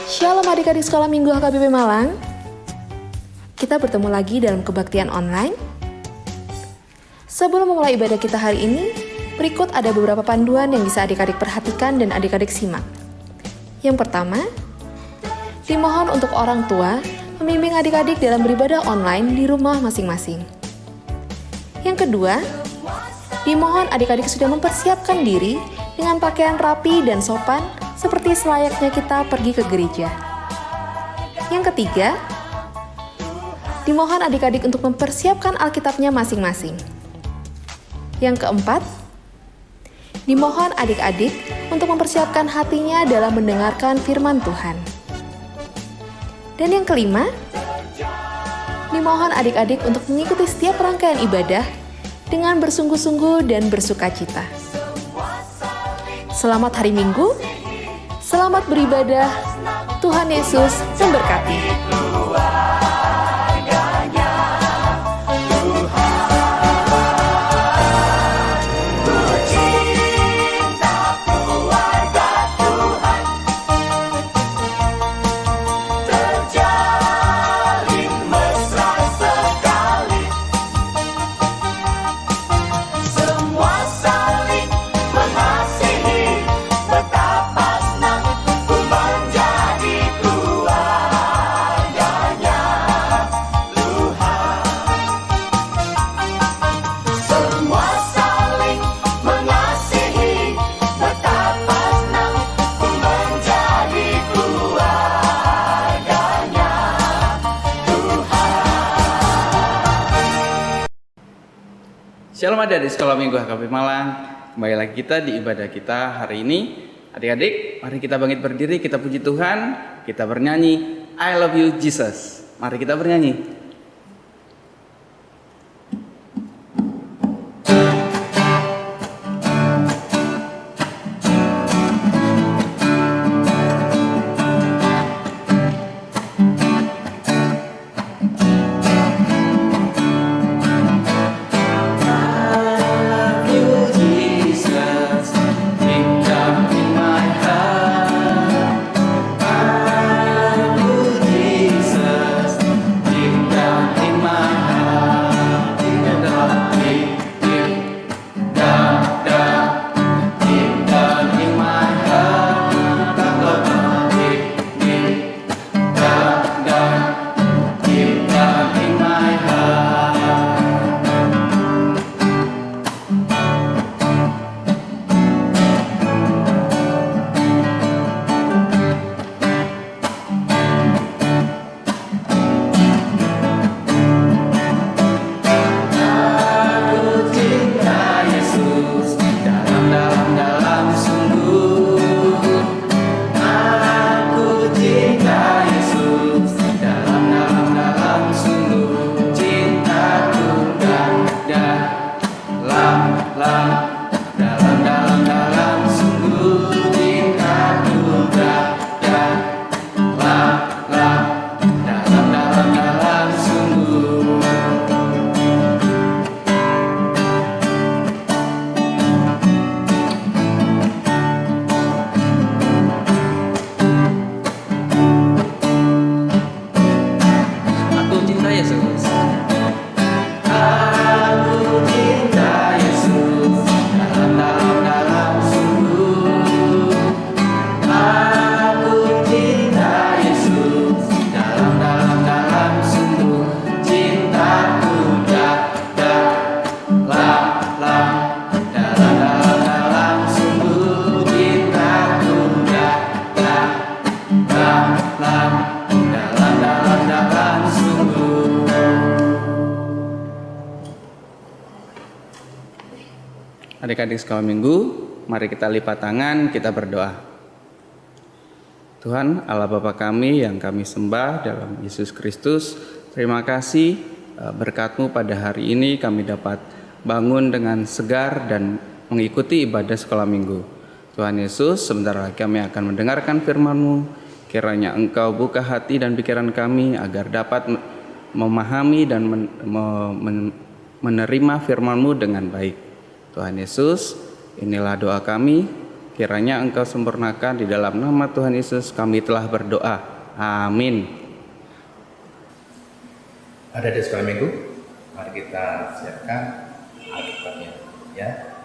Shalom adik-adik sekolah minggu HKBP Malang. Kita bertemu lagi dalam kebaktian online. Sebelum memulai ibadah kita hari ini, berikut ada beberapa panduan yang bisa adik-adik perhatikan dan adik-adik simak. Yang pertama, dimohon untuk orang tua membimbing adik-adik dalam beribadah online di rumah masing-masing. Yang kedua, dimohon adik-adik sudah mempersiapkan diri dengan pakaian rapi dan sopan seperti selayaknya kita pergi ke gereja. Yang ketiga, dimohon adik-adik untuk mempersiapkan Alkitabnya masing-masing. Yang keempat, dimohon adik-adik untuk mempersiapkan hatinya dalam mendengarkan firman Tuhan. Dan yang kelima, dimohon adik-adik untuk mengikuti setiap rangkaian ibadah dengan bersungguh-sungguh dan bersukacita. Selamat hari Minggu, selamat beribadah, Tuhan Yesus memberkati. Shalom adik-adik sekolah minggu HKBP Malang. Kembali lagi kita di ibadah kita hari ini. Adik-adik, mari kita bangkit berdiri, kita puji Tuhan, kita bernyanyi I Love You Jesus. Mari kita bernyanyi. Adik-adik sekolah minggu, mari kita lipat tangan, kita berdoa. Tuhan Allah Bapa kami yang kami sembah dalam Yesus Kristus, terima kasih berkat-Mu pada hari ini kami dapat bangun dengan segar dan mengikuti ibadah sekolah minggu. Tuhan Yesus, sebentar lagi kami akan mendengarkan firman-Mu, kiranya Engkau buka hati dan pikiran kami agar dapat memahami dan menerima firman-Mu dengan baik. Tuhan Yesus, inilah doa kami. Kiranya Engkau sempurnakan. Di dalam nama Tuhan Yesus kami telah berdoa. Amin. Ada di sekolah minggu, mari kita siapkan Alkitabnya ya.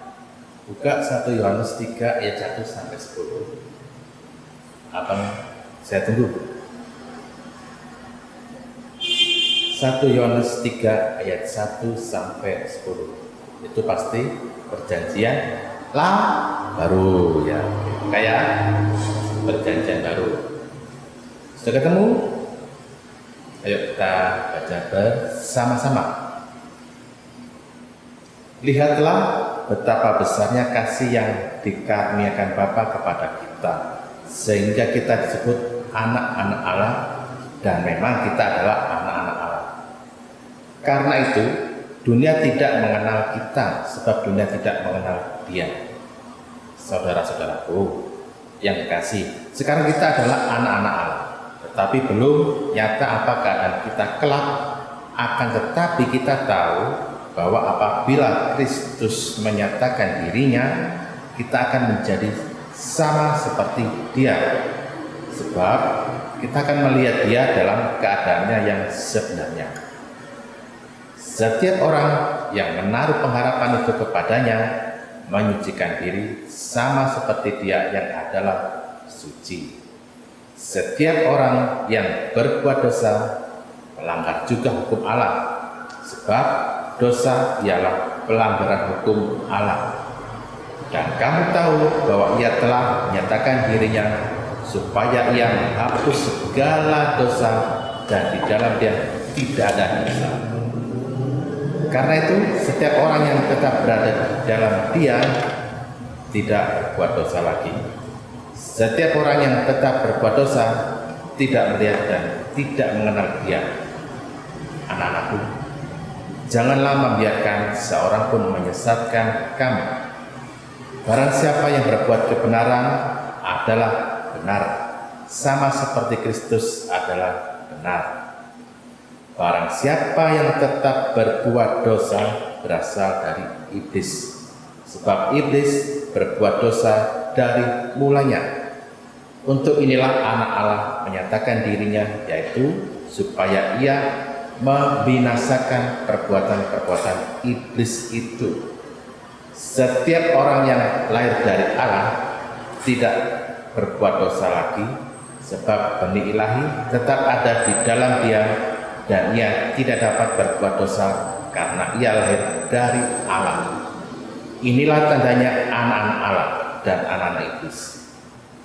Buka 1 Yohanes 3 ayat 1 sampai 10. Abang saya tunggu. 1 Yohanes 3 ayat 1 sampai 10. Itu pasti perjanjian baru ya. Kayak perjanjian baru. Sudah ketemu? Ayo kita baca bersama-sama. Lihatlah betapa besarnya kasih yang dikaruniakan Bapa kepada kita, sehingga kita disebut anak-anak Allah, dan memang kita adalah anak-anak Allah. Karena itu, dunia tidak mengenal kita, sebab dunia tidak mengenal Dia. Saudara-saudaraku yang dikasihi, sekarang kita adalah anak-anak Allah, tetapi belum nyata apa keadaan kita kelak. Akan tetapi kita tahu bahwa apabila Kristus menyatakan dirinya, kita akan menjadi sama seperti Dia, sebab kita akan melihat Dia dalam keadaannya yang sebenarnya. Setiap orang yang menaruh pengharapan itu kepadanya menyucikan diri sama seperti Dia yang adalah suci. Setiap orang yang berbuat dosa melanggar juga hukum Allah, sebab dosa ialah pelanggaran hukum Allah. Dan kamu tahu bahwa Ia telah menyatakan dirinya supaya Ia menghapus segala dosa, dan di dalam Dia tidak ada dosa. Karena itu setiap orang yang tetap berada dalam Dia tidak berbuat dosa lagi. Setiap orang yang tetap berbuat dosa tidak melihat dan tidak mengenal Dia. Anak-anakku, janganlah membiarkan seorang pun menyesatkan kamu. Barang siapa yang berbuat kebenaran adalah benar, sama seperti Kristus adalah benar. Barang siapa yang tetap berbuat dosa berasal dari iblis, sebab iblis berbuat dosa dari mulanya. Untuk inilah anak Allah menyatakan dirinya, yaitu supaya Ia membinasakan perbuatan-perbuatan iblis itu. Setiap orang yang lahir dari Allah tidak berbuat dosa lagi, sebab benih ilahi tetap ada di dalam Dia, dan ia tidak dapat berbuat dosa karena ia lahir dari Allah. Inilah tandanya anak-anak Allah dan anak-anak iblis.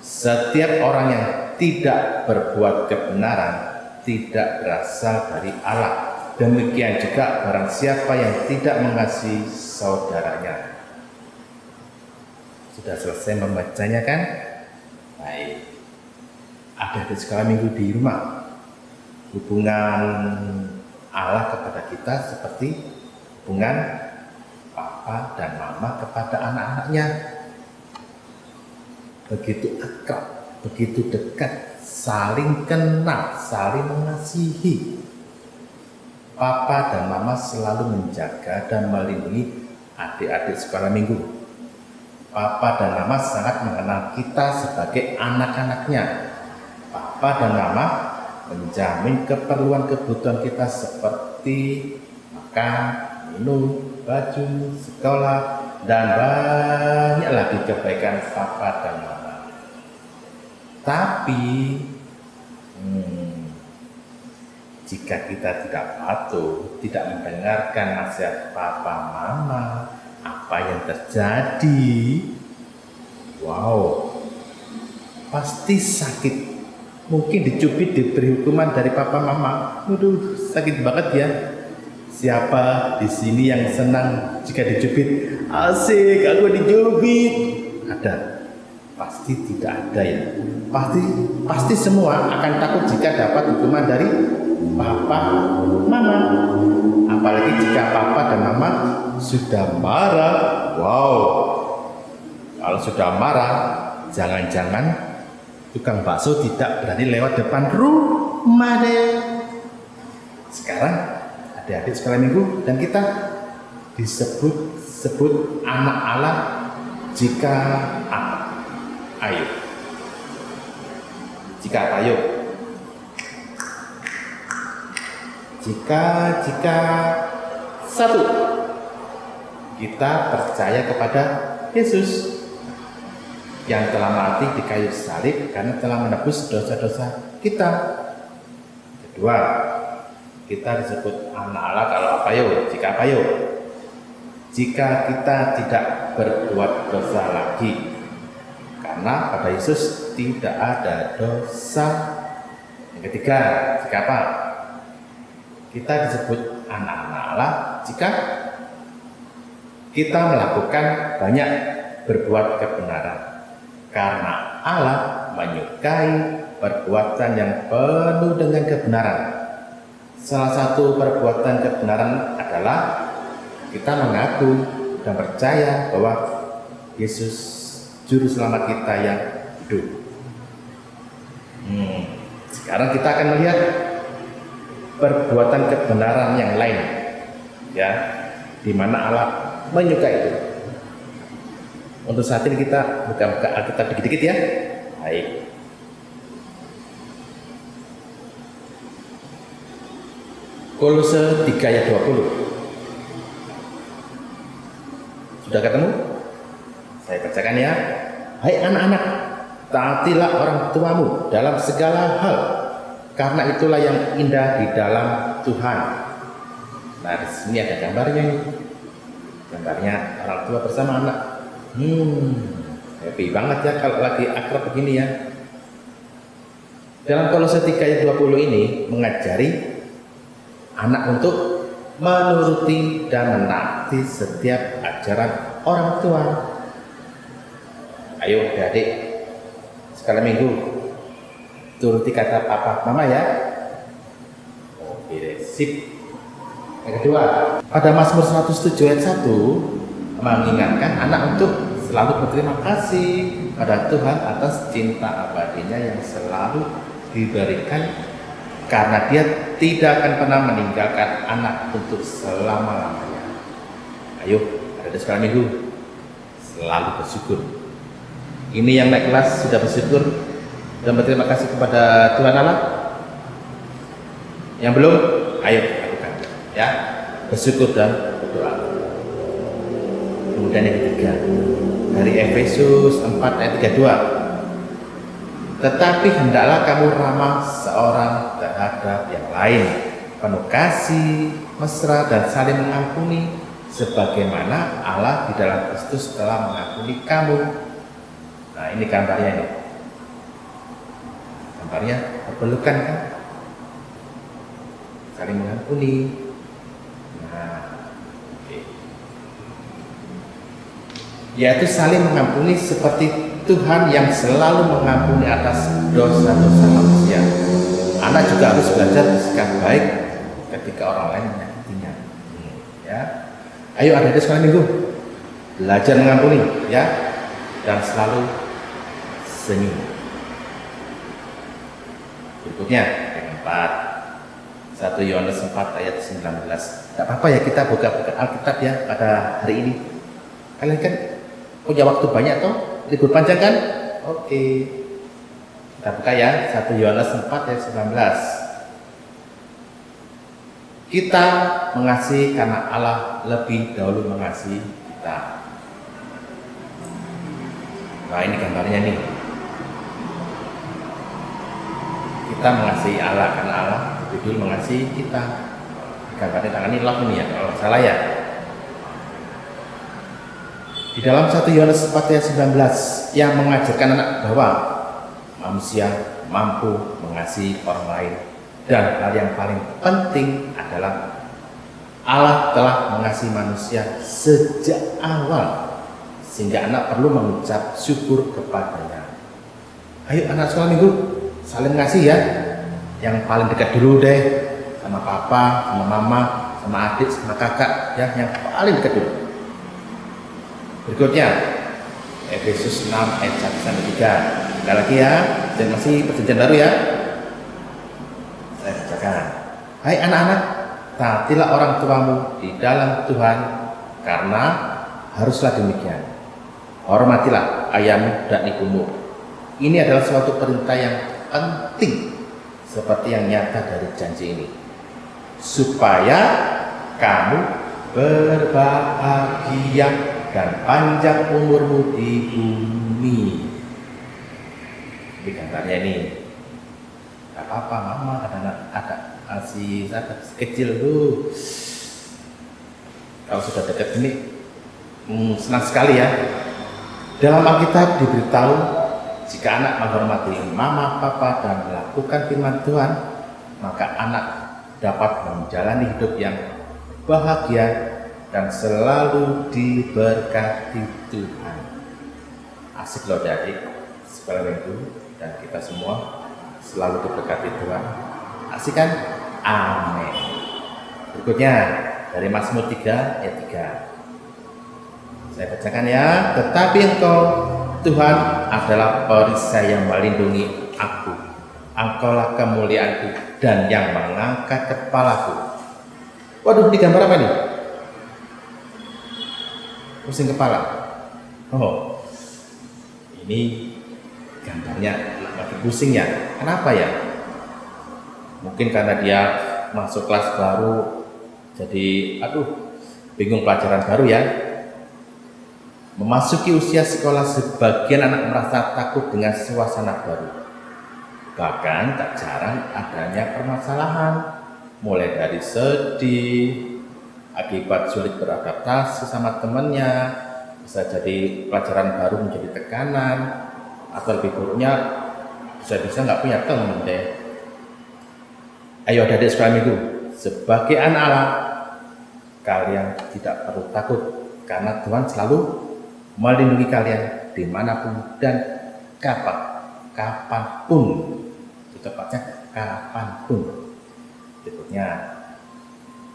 Setiap orang yang tidak berbuat kebenaran tidak berasal dari Allah. Demikian juga barang siapa yang tidak mengasihi saudaranya. Sudah selesai membacanya kan? Baik. Ada di sekolah minggu di rumah. Hubungan Allah kepada kita seperti hubungan papa dan mama kepada anak-anaknya. Begitu akrab, begitu dekat, saling kenal, saling mengasihi. Papa dan mama selalu menjaga dan melindungi adik-adik sekolah minggu. Papa dan mama sangat mengenal kita sebagai anak-anaknya. Papa dan mama menjamin keperluan-kebutuhan kita seperti makan, minum, baju, sekolah, dan banyak lagi kebaikan papa dan mama. Tapi jika kita tidak patuh, tidak mendengarkan nasihat papa mama, apa yang terjadi? Wow, pasti sakit. Mungkin dicubit, diberi hukuman dari papa mama. Waduh, sakit banget ya. Siapa di sini yang senang jika dicubit? Asik, aku dicubit. Ada? Pasti tidak ada ya. Pasti semua akan takut jika dapat hukuman dari papa, mama. Apalagi jika papa dan mama sudah marah. Wow, kalau sudah marah, jangan-jangan tukang bakso tidak berani lewat depan rumah deh. Sekarang adik-adik sekolah minggu dan kita disebut anak Allah jika apa? Ayo. Jika apa? Ayo. Jika satu, kita percaya kepada Yesus yang telah mati di kayu salib karena telah menebus dosa-dosa kita. Kedua, kita disebut anak Allah kalau apa yo? Jika apa yo? Jika kita tidak berbuat dosa lagi, karena pada Yesus tidak ada dosa. Yang ketiga, jika apa? Kita disebut anak-anak Allah jika kita melakukan banyak berbuat kebenaran, karena Allah menyukai perbuatan yang penuh dengan kebenaran. Salah satu perbuatan kebenaran adalah kita mengaku dan percaya bahwa Yesus Juru Selamat kita yang hidup. Sekarang kita akan melihat perbuatan kebenaran yang lain, ya, di mana Allah menyukai itu. Untuk saat ini kita buka Alkitab dikit-dikit ya. Baik. Kolose 3 ayat 20. Sudah ketemu? Saya bacakan ya. Hai anak-anak, taatilah orang tuamu dalam segala hal, karena itulah yang indah di dalam Tuhan. Nah, di sini ada gambarnya nih. Gambarnya orang tua bersama anak. Happy banget ya kalau lagi akrab begini ya. Dalam Kolose 3 ayat 20 ini mengajari anak untuk menuruti dan menaati setiap ajaran orang tua. Ayo adik-adik, sekali minggu turuti kata papa mama ya. Oke, sip. Yang kedua, pada Mazmur 107 ayat 1 mengingatkan anak untuk selalu berterima kasih pada Tuhan atas cinta abadinya yang selalu diberikan, karena Dia tidak akan pernah meninggalkan anak untuk selama-lamanya. Ayo, ada sekali minggu selalu bersyukur. Ini yang naik kelas sudah bersyukur dan berterima kasih kepada Tuhan Allah. Yang belum, ayo lakukan ya, bersyukur dan berdoa. Kemudian yang ketiga, dari Efesus 4 ayat 32. Tetapi hendaklah kamu ramah seorang terhadap yang lain, penuh kasih, mesra dan saling mengampuni, sebagaimana Allah di dalam Kristus telah mengampuni kamu. Nah, ini gambarnya ini. Gambarnya berpelukan kan? Saling mengampuni. Nah, oke. Yaitu saling mengampuni seperti Tuhan yang selalu mengampuni atas dosa-dosa manusia. Anak juga harus belajar bersikap baik ketika orang lain menyakitinya. Ya, ayo adik-adik sekalian minggu belajar mengampuni, ya, dan selalu senyum. Berikutnya yang keempat, 1 Yohanes 4 ayat 19. Tidak apa-apa ya kita buka Alkitab ya pada hari ini. Kalian kan punya waktu banyak toh, libur panjang kan? Oke. Kita buka ya, 1 Yohanes 4 ayat 19. Kita mengasihi karena Allah lebih dahulu mengasihi kita. Nah, ini gambarnya nih. Kita mengasihi Allah karena Allah lebih dulu mengasihi kita. Gambarnya tangan ini love ini ya, kalau salah ya. Di dalam 1 Yohanes 4 ayat 19 yang mengajarkan anak bahwa manusia mampu mengasihi orang lain, dan hal yang paling penting adalah Allah telah mengasihi manusia sejak awal sehingga anak perlu mengucap syukur kepadanya. Ayo anak sekolah minggu saling mengasihi ya. Yang paling dekat dulu deh, sama papa, sama mama, sama adik, sama kakak ya, yang paling dekat dulu. Berikutnya Efesus 6 ayat 1 sampai 3. Sekali lagi ya, dan masih perjanjian baru ya. Saya bacakan. Hai anak-anak, taatilah orang tuamu di dalam Tuhan, karena haruslah demikian. Hormatilah ayahmu dan ibumu, Ini adalah suatu perintah yang penting, seperti yang nyata dari janji ini, supaya kamu berbahagia dan panjang umurmu di bumi. Ini gambarnya ini. Gak apa-apa mama, ada masih kecil tuh. Kalau sudah dekat ini senang sekali ya. Dalam Alkitab diberitahu, jika anak menghormati mama, papa dan melakukan firman Tuhan, maka anak dapat menjalani hidup yang bahagia dan selalu diberkati Tuhan. Asik loh adik, sekolah minggu dan kita semua selalu diberkati Tuhan. Asik kan? Amin. Berikutnya dari Mazmur 3 ayat 3. Saya bacakan ya. Tetapi engkau Tuhan adalah perisai yang melindungi aku. Engkaulah kemuliaanku dan yang mengangkat kepalaku. Waduh, ini gambar apa nih? Pusing kepala. Oh, ini gambarnya lagi pusing ya. Kenapa ya? Mungkin karena dia masuk kelas baru, jadi bingung pelajaran baru ya. Memasuki usia sekolah, sebagian anak merasa takut dengan suasana baru. Bahkan tak jarang adanya permasalahan, mulai dari sedih, akibat sulit beradaptasi sama temannya, bisa jadi pelajaran baru menjadi tekanan, atau lebih buruknya bisa-bisa nggak punya teman deh. Ayo adik-adik sekolah minggu, sebagai anak Allah, kalian tidak perlu takut, karena Tuhan selalu melindungi kalian dimanapun dan kapanpun. Itu tepatnya kapanpun. Berikutnya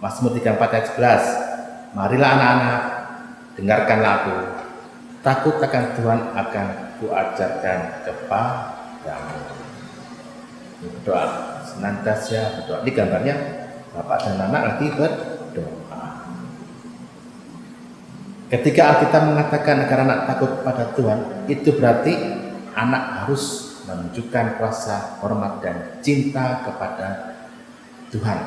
Mazmur 34 ayat 11. Marilah anak-anak, dengarkanlah aku. Takut akan Tuhan akan kuajarkan kepadamu. Berdoa, senantiasa berdoa. Ini gambarnya bapak dan anak lagi berdoa. Ketika Alkitab mengatakan agar anak takut pada Tuhan, itu berarti anak harus menunjukkan rasa hormat dan cinta kepada Tuhan.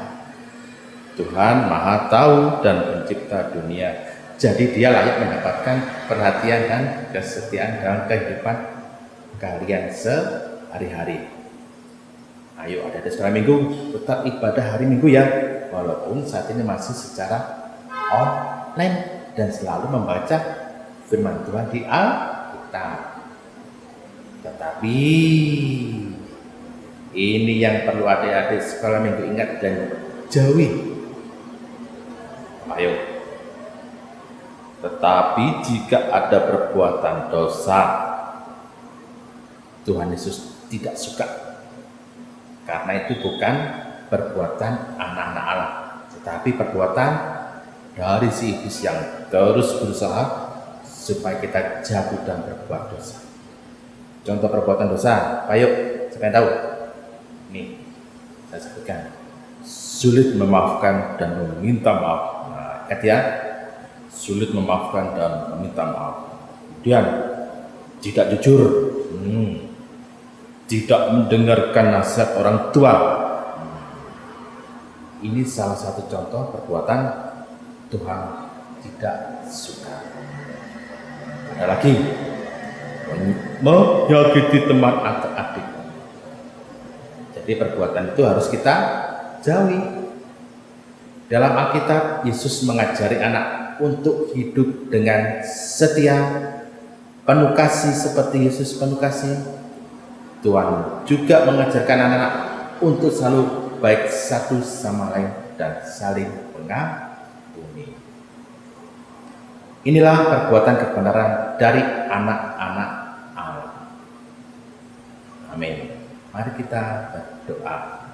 Tuhan Maha Tahu dan Pencipta dunia, jadi Dia layak mendapatkan perhatian dan kesetiaan dalam kehidupan kalian sehari-hari. Ayo adik-adik sekolah minggu, tetap ibadah hari Minggu ya, walaupun saat ini masih secara online dan selalu membaca firman Tuhan di Alkitab. Tetapi ini yang perlu adik-adik sekolah minggu ingat dan jauhi. Ayo. Tetapi jika ada perbuatan dosa, Tuhan Yesus tidak suka. Karena itu bukan perbuatan anak-anak Allah, tetapi perbuatan dari si iblis yang terus berusaha supaya kita jatuh dan berbuat dosa. Contoh perbuatan dosa, ayo saya tahu. Nih, saya sebutkan. Sulit memaafkan dan meminta maaf. Nah, ya, sulit memaafkan dan meminta maaf. Kemudian tidak jujur, tidak mendengarkan nasihat orang tua. Ini salah satu contoh perbuatan Tuhan tidak suka. Ada lagi, menyakiti teman atau adik. Jadi perbuatan itu harus kita jauhi. Dalam Alkitab, Yesus mengajari anak untuk hidup dengan setia, penuh kasih seperti Yesus penuh kasih. Tuhan juga mengajarkan anak-anak untuk selalu baik satu sama lain dan saling mengampuni. Inilah perbuatan kebenaran dari anak-anak Allah. Amin. Mari kita berdoa.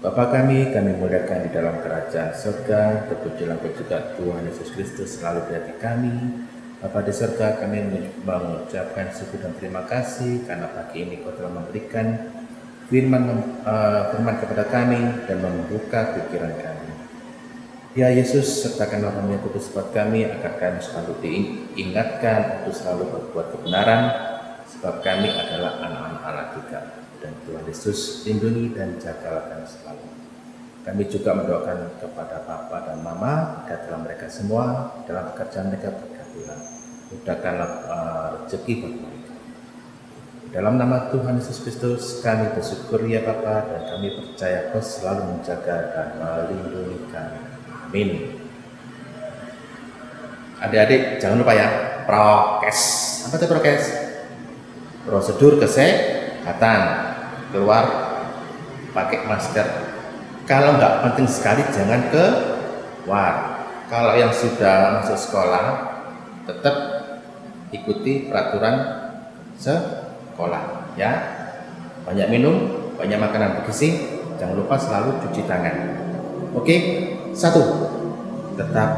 Bapa kami muliakan di dalam kerajaan surga, terpujilah juga Tuhan Yesus Kristus selalu di hati kami. Bapa di surga, kami mengucapkan syukur dan terima kasih karena pagi ini Kau telah memberikan firman kepada kami dan membuka pikiran kami. Ya Yesus, sertakan Roh yang kudus buat kami agar kami selalu diingatkan untuk selalu berbuat kebenaran, sebab kami adalah anak-anak Allah juga. Dan Tuhan Yesus, lindungi dan jagalah kami selalu. Kami juga mendoakan kepada Papa dan Mama, berkatilah mereka semua dalam pekerjaan mereka, berkatilah, mudahkanlah rezeki buat mereka. Dalam nama Tuhan Yesus Kristus kami bersyukur ya Bapa, dan kami percaya Kau selalu menjaga dan melindungi kami. Amin. Adik-adik jangan lupa ya, prokes. Apa itu prokes? Prosedur kesehatan. Keluar pakai masker. Kalau nggak penting sekali jangan keluar. Kalau yang sudah masuk sekolah tetap ikuti peraturan sekolah ya. Banyak minum, banyak makanan bergizi, jangan lupa selalu cuci tangan. Oke, 1. Tetap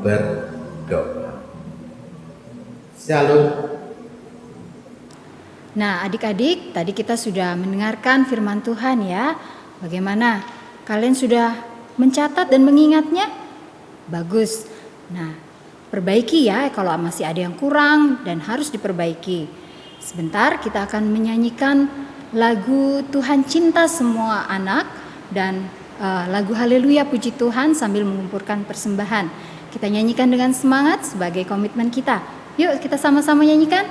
berdoa. Shalom. Nah, adik-adik, tadi kita sudah mendengarkan firman Tuhan ya. Bagaimana? Kalian sudah mencatat dan mengingatnya? Bagus. Nah, perbaiki ya kalau masih ada yang kurang dan harus diperbaiki. Sebentar kita akan menyanyikan lagu Tuhan Cinta Semua Anak dan lagu Haleluya Puji Tuhan sambil mengumpulkan persembahan. Kita nyanyikan dengan semangat sebagai komitmen kita. Yuk kita sama-sama nyanyikan.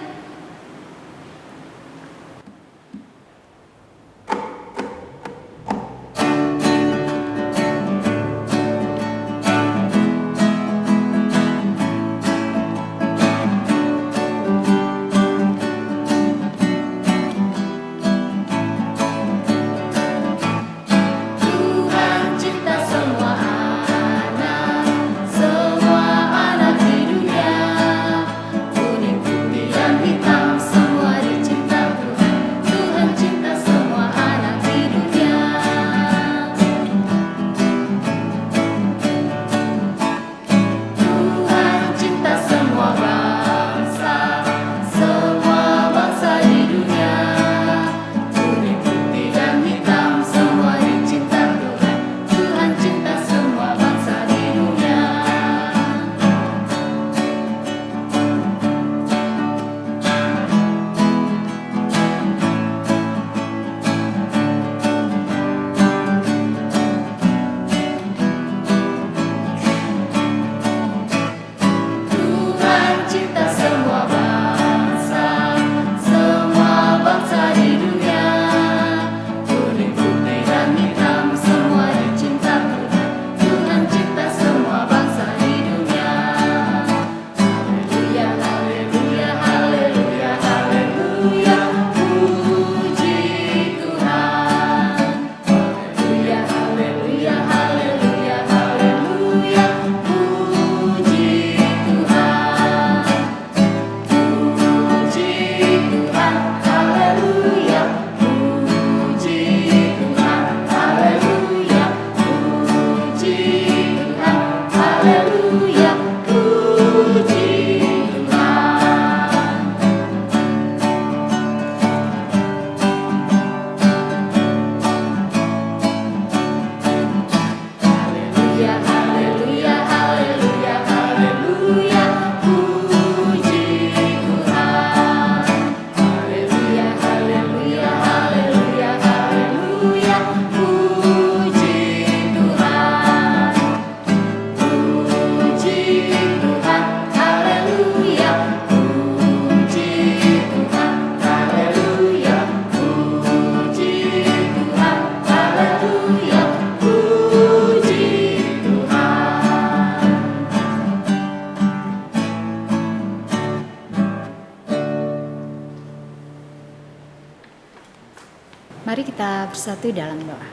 Mari kita bersatu dalam doa.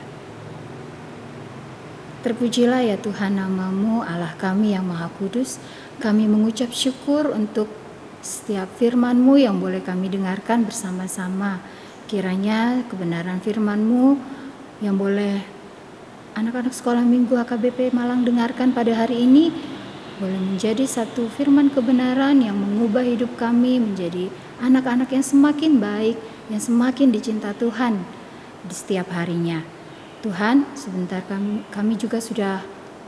Terpujilah ya Tuhan nama-Mu, Allah kami yang Maha Kudus. Kami mengucap syukur untuk setiap firman-Mu yang boleh kami dengarkan bersama-sama. Kiranya kebenaran firman-Mu yang boleh anak-anak sekolah minggu HKBP Malang dengarkan pada hari ini boleh menjadi satu firman kebenaran yang mengubah hidup kami menjadi anak-anak yang semakin baik, yang semakin dicinta Tuhan di setiap harinya. Tuhan, sebentar kami juga sudah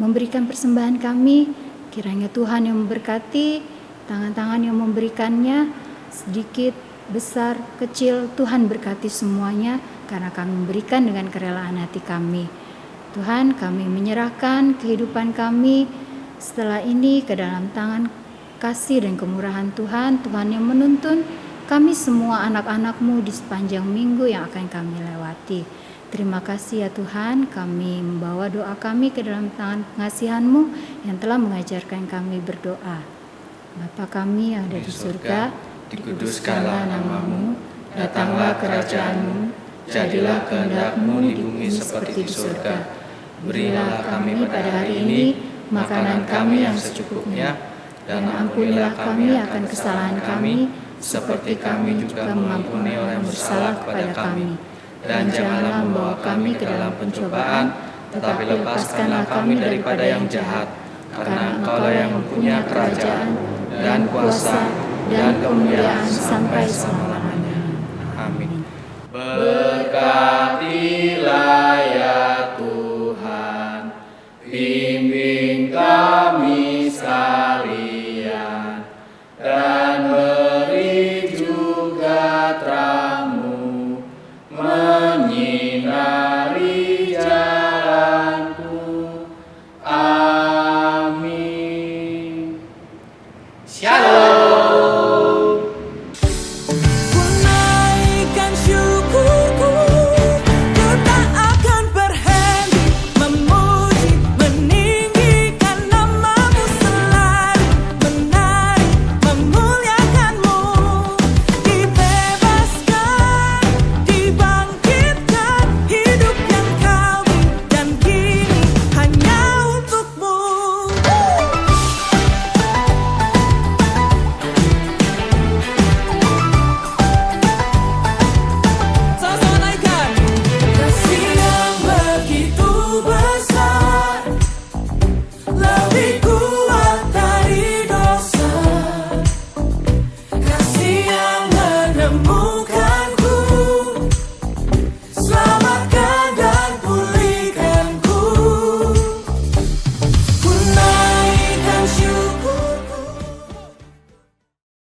memberikan persembahan kami. Kiranya Tuhan yang memberkati, tangan-tangan yang memberikannya, sedikit, besar, kecil, Tuhan berkati semuanya karena kami memberikan dengan kerelaan hati kami. Tuhan, kami menyerahkan kehidupan kami setelah ini ke dalam tangan kasih dan kemurahan Tuhan. Tuhan yang menuntun kami semua anak-anak-Mu di sepanjang minggu yang akan kami lewati. Terima kasih ya Tuhan, kami membawa doa kami ke dalam tangan pengasihan-Mu yang telah mengajarkan kami berdoa. Bapa kami yang ada di surga, dikuduskanlah nama-Mu, datanglah kerajaan-Mu, jadilah kehendak-Mu di bumi seperti di surga. Berilah kami pada hari ini makanan kami yang secukupnya, dan ampunilah kami akan kesalahan kami, seperti kami juga mengampuni orang yang bersalah kepada kami. Dan janganlah membawa kami ke dalam pencobaan, tetapi lepaskanlah kami daripada yang jahat. Karena Engkau yang mempunyai kerajaan, dan kuasa, dan kemuliaan sampai selama-lamanya. Amin. Berkat